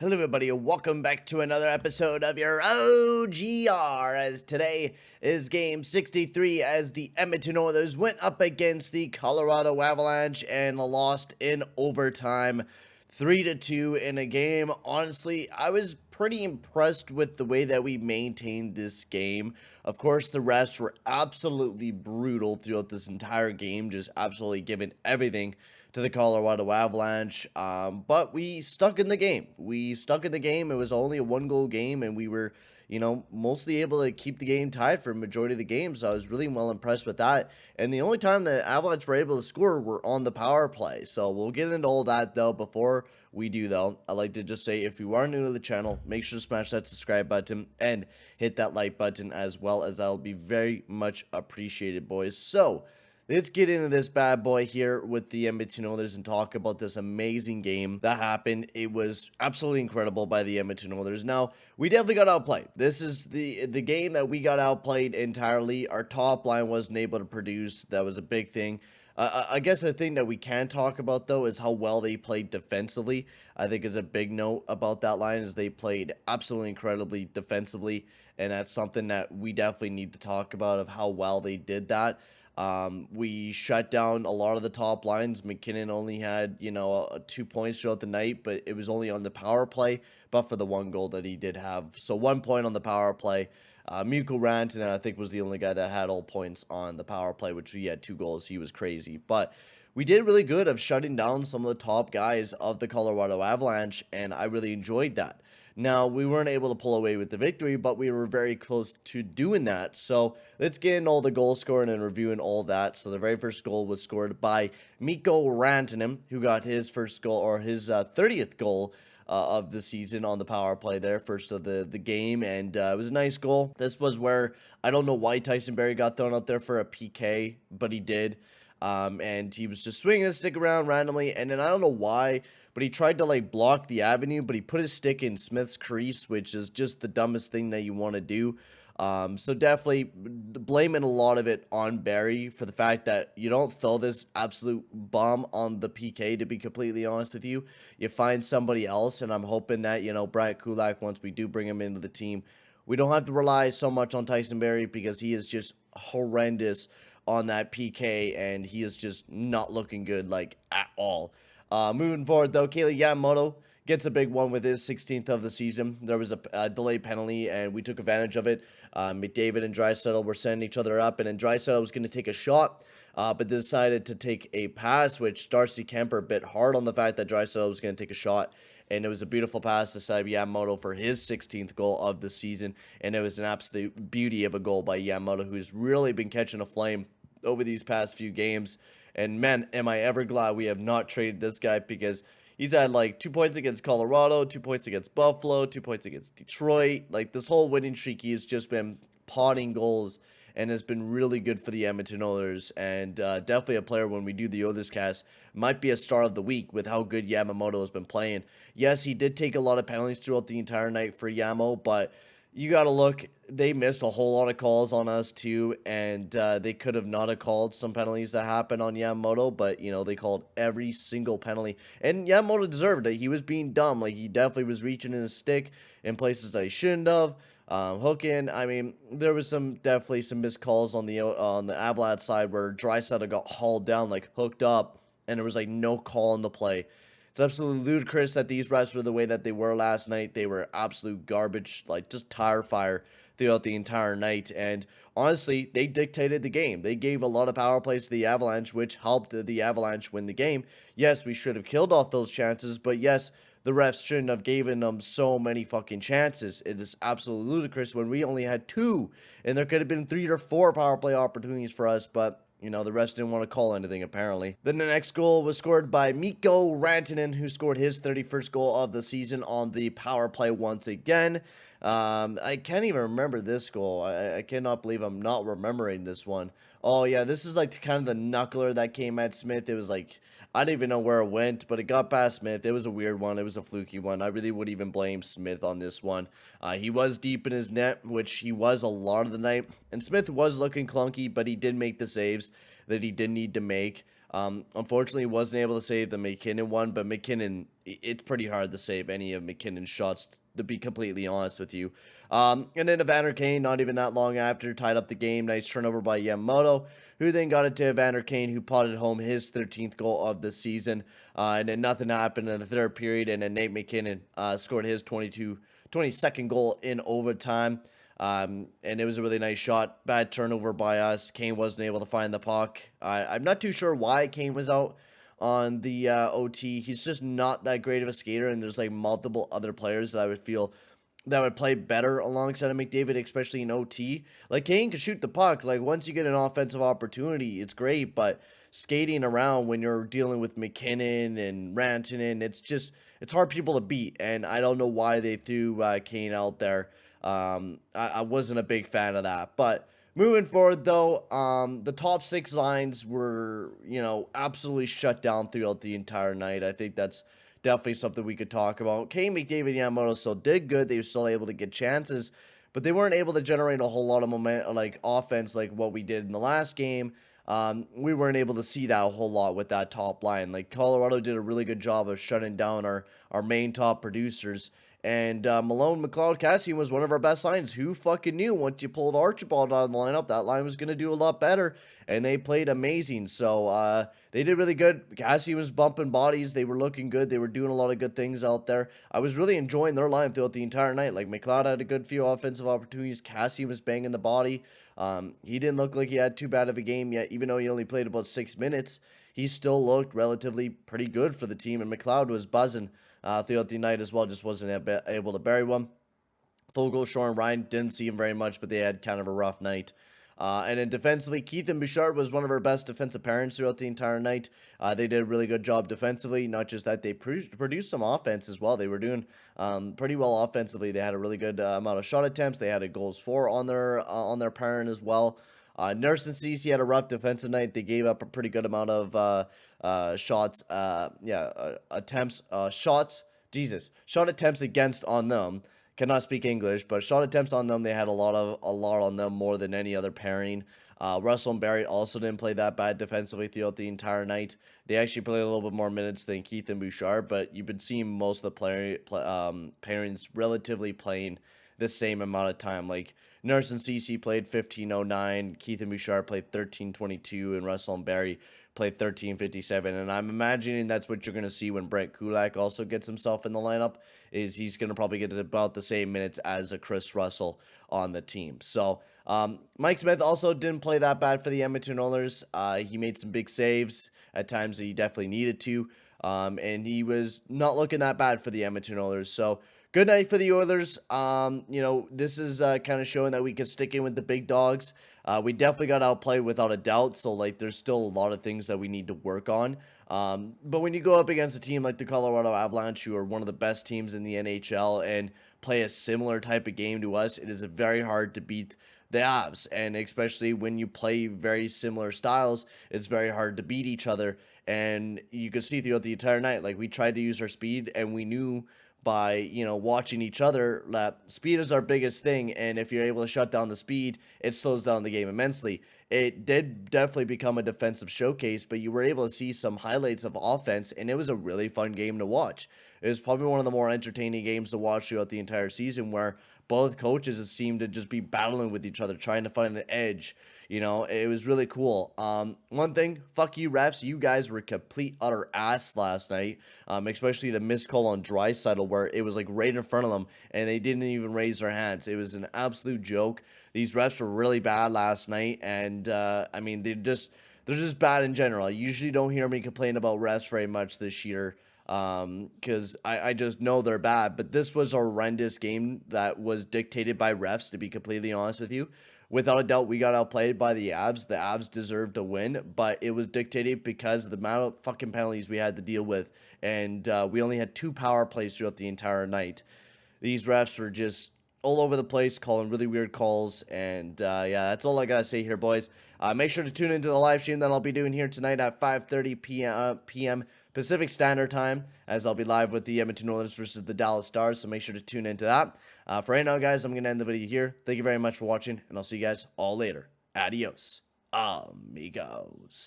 Hello everybody and welcome back to another episode of your OGR, as today is game 63 as the Edmonton Oilers went up against the Colorado Avalanche and lost in overtime 3-2 in a game. Honestly, I was pretty impressed with the way that we maintained this game. Of course, the refs were absolutely brutal throughout this entire game, just absolutely giving everything to the Colorado Avalanche, but we stuck in the game. It was only a one-goal game, and we were, mostly able to keep the game tied for a majority of the game, so I was really well impressed with that. And the only time the Avalanche were able to score were on the power play, so we'll get into all that, though. Before we do, though, I'd like to just say, if you are new to the channel, make sure to smash that subscribe button and hit that like button as well, as that'll be very much appreciated, boys. So let's get into this bad boy here with the Edmonton Oilers and talk about this amazing game that happened. It was absolutely incredible by the Edmonton Oilers. Now, we definitely got outplayed. This is the game that we got outplayed entirely. Our top line wasn't able to produce. That was a big thing. I guess the thing that we can talk about, though, is how well they played defensively. I think is a big note about that line is they played absolutely incredibly defensively, and that's something that we definitely need to talk about of how well they did that. We shut down a lot of the top lines. McKinnon only had, 2 points throughout the night, but it was only on the power play, but for the one goal that he did have. So 1 point on the power play. Mikko Rantanen, I think, was the only guy that had all points on the power play, which he had 2 goals. He was crazy. But we did really good of shutting down some of the top guys of the Colorado Avalanche, and I really enjoyed that. Now, we weren't able to pull away with the victory, but we were very close to doing that. So let's get into all the goal scoring and reviewing all that. So the very first goal was scored by Mikko Rantanen, who got his first goal, or his 30th goal of the season on the power play there, first of the game, and it was a nice goal. This was where, I don't know why Tyson Barrie got thrown out there for a PK, but he did. And he was just swinging his stick around randomly, and then I don't know why, but he tried to block the avenue, but he put his stick in Smith's crease, which is just the dumbest thing that you want to do. So definitely blaming a lot of it on Barrie for the fact that you don't throw this absolute bomb on the PK, to be completely honest with you. You find somebody else, and I'm hoping that, Bryant Kulak, once we do bring him into the team, we don't have to rely so much on Tyson Barrie, because he is just horrendous on that PK, and he is just not looking good, at all. Moving forward, though, Kaylee Yamamoto gets a big one with his 16th of the season. There was a delayed penalty, and we took advantage of it. McDavid and Draisaitl were setting each other up, and then Draisaitl was going to take a shot, but decided to take a pass, which Darcy Kemper bit hard on the fact that Draisaitl was going to take a shot. And it was a beautiful pass to Yamamoto for his 16th goal of the season. And it was an absolute beauty of a goal by Yamamoto, who's really been catching a flame over these past few games. And man, am I ever glad we have not traded this guy, because he's had 2 points against Colorado, 2 points against Buffalo, 2 points against Detroit. This whole winning streak, he has just been potting goals and has been really good for the Edmonton Oilers, and definitely a player, when we do the Oilers cast, might be a star of the week with how good Yamamoto has been playing. Yes, he did take a lot of penalties throughout the entire night for Yamo, but you got to look, they missed a whole lot of calls on us too, and they could have not have called some penalties that happened on Yamamoto, but, they called every single penalty, and Yamamoto deserved it. He was being dumb. He definitely was reaching in his stick in places that he shouldn't have. Hooking, I mean, there was definitely some missed calls on the Avalanche side where Draisaitl got hauled down, hooked up, and there was no call on the play. It's absolutely ludicrous that these refs were the way that they were last night. They were absolute garbage, just tire fire throughout the entire night. And honestly, they dictated the game. They gave a lot of power plays to the Avalanche, which helped the Avalanche win the game. Yes, we should have killed off those chances, but yes, the refs shouldn't have given them so many fucking chances. It is absolutely ludicrous when we only had 2, and there could have been 3 or 4 power play opportunities for us, but the refs didn't want to call anything, apparently. Then the next goal was scored by Mikko Rantanen, who scored his 31st goal of the season on the power play once again. I can't even remember this goal. I cannot believe I'm not remembering this one. Oh, yeah, this is kind of the knuckler that came at Smith. It was I don't even know where it went, but it got past Smith. It was a weird one. It was a fluky one. I really would even blame Smith on this one. He was deep in his net, which he was a lot of the night. And Smith was looking clunky, but he did make the saves that he did need to make. Unfortunately, he wasn't able to save the McKinnon one, but McKinnon, it's pretty hard to save any of McKinnon's shots, to be completely honest with you. And then Evander Kane, not even that long after, tied up the game. Nice turnover by Yamamoto, who then got it to Evander Kane, who potted home his 13th goal of the season. And then nothing happened in the third period, and then Nate McKinnon scored his 22nd goal in overtime. And it was a really nice shot. Bad turnover by us. Kane wasn't able to find the puck. I'm not too sure why Kane was out on the OT. He's just not that great of a skater, and there's like multiple other players that I would feel that would play better alongside of McDavid, especially in OT. Like, Kane can shoot the puck. Like, once you get an offensive opportunity, it's great, but skating around when you're dealing with McKinnon and Rantanen, it's hard people to beat, and I don't know why they threw Kane out there. I wasn't a big fan of that, but moving forward, though, the top six lines were, absolutely shut down throughout the entire night. I think that's definitely something we could talk about. Kane, McDavid, Yamamoto still did good. They were still able to get chances, but they weren't able to generate a whole lot of offense like what we did in the last game. We weren't able to see that a whole lot with that top line. Like, Colorado did a really good job of shutting down our main top producers. And Malone, McLeod, Cassian was one of our best lines. Who fucking knew once you pulled Archibald out of the lineup, that line was going to do a lot better. And they played amazing. So they did really good. Cassian was bumping bodies. They were looking good. They were doing a lot of good things out there. I was really enjoying their line throughout the entire night. Like, McLeod had a good few offensive opportunities. Cassian was banging the body. He didn't look like he had too bad of a game yet, even though he only played about 6 minutes. He still looked relatively pretty good for the team, and McLeod was buzzing throughout the night as well, just wasn't able to bury one. Fogle, Shore, and Ryan didn't see him very much, but they had kind of a rough night. And then defensively, Keith and Bouchard was one of our best defensive pairings throughout the entire night. They did a really good job defensively. Not just that, they produced some offense as well. They were doing pretty well offensively. They had a really good amount of shot attempts. They had a goals for on their pairing as well. Nurse and Cece had a rough defensive night. They gave up a pretty good amount of shots. Attempts. Shots. Jesus, shot attempts against on them. Cannot speak English, but shot attempts on them, they had a lot on them, more than any other pairing. Russell and Barry also didn't play that bad defensively throughout the entire night. They actually played a little bit more minutes than Keith and Bouchard, but you've been seeing most of the pairings relatively playing the same amount of time. Like, Nurse and CC played 15:09, Keith and Bouchard played 13:22, and Russell and Barry played 13:57. And I'm imagining that's what you're going to see when Brent Kulak also gets himself in the lineup, is he's going to probably get about the same minutes as a Chris Russell on the team. So Mike Smith also didn't play that bad for the Edmonton Oilers. He made some big saves at times that he definitely needed to. And he was not looking that bad for the Edmonton Oilers. So good night for the Oilers. This is kind of showing that we can stick in with the big dogs. We definitely got outplayed without a doubt. So, there's still a lot of things that we need to work on. But when you go up against a team like the Colorado Avalanche, who are one of the best teams in the NHL and play a similar type of game to us, it is very hard to beat the Avs. And especially when you play very similar styles, it's very hard to beat each other. And you could see throughout the entire night, we tried to use our speed, and we knew by watching each other that speed is our biggest thing, and if you're able to shut down the speed, it slows down the game immensely. It did definitely become a defensive showcase, but you were able to see some highlights of offense, and it was a really fun game to watch. It was probably one of the more entertaining games to watch throughout the entire season, where both coaches seemed to just be battling with each other, trying to find an edge. It was really cool. One thing, fuck you refs, you guys were complete utter ass last night, especially the missed call on Draisaitl, where it was right in front of them, and they didn't even raise their hands. It was an absolute joke. These refs were really bad last night, and they're just bad in general. You usually don't hear me complain about refs very much this year, because I just know they're bad. But this was a horrendous game that was dictated by refs, to be completely honest with you. Without a doubt, we got outplayed by the Avs. The Avs deserved to win, but it was dictated because of the amount of fucking penalties we had to deal with, and we only had 2 power plays throughout the entire night. These refs were just all over the place, calling really weird calls, and that's all I gotta say here, boys. Make sure to tune into the live stream that I'll be doing here tonight at 5:30 p.m. Pacific Standard Time, as I'll be live with the Edmonton Oilers versus the Dallas Stars, so make sure to tune into that. For right now, guys, I'm going to end the video here. Thank you very much for watching, and I'll see you guys all later. Adios, amigos.